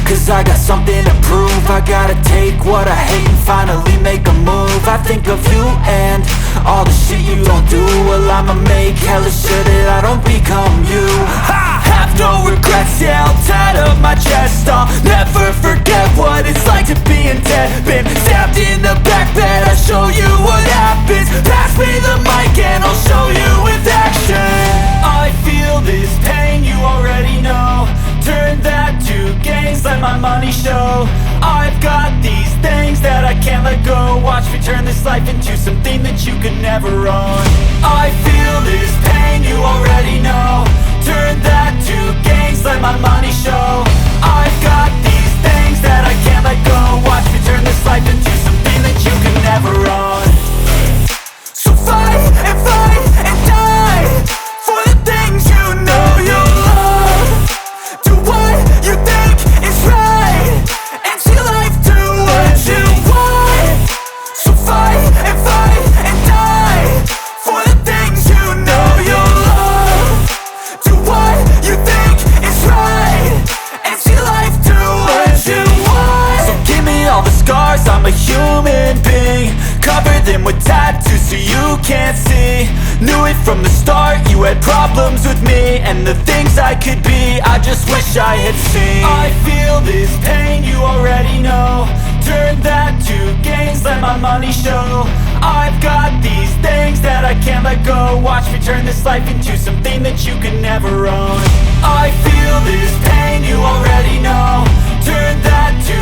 Cause I got something to prove. I gotta take what I hate and finally make a move. I think of you and all the shit you don't do. Well, I'ma make hella sure that I don't become you. I have no regrets, yeah, I'll tattle my chest. I'll never forget what it's like to be in debt. Been stabbed in the back bed, I'll show you what happens. Pass me the mic and I'll show you with action. I feel this pain, you already know. Turn that to gains, let my money show. I've got these things that I can't let go. Watch me turn this life into something that you could never own. I feel this pain, you already know. Turn that to gains, let my money show. I've got these things that I can't let go. Watch me turn this life into something that you could never own. So fight and die for the things you know you love. Do what you think is right and see life do what you want. So fight and die for the things you know you love. Do what you think is right and see life do what you want. So give me all the scars, I'm a human being. Cover them with tattoos so you can't see. Knew it from the start, you had problems with me and the things I could be, I just wish I had seen. I feel this pain, you already know. Turn that to gains, let my money show. I've got these things that I can't let go. Watch me turn this life into something that you can never own. I feel this pain, you already know. Turn that to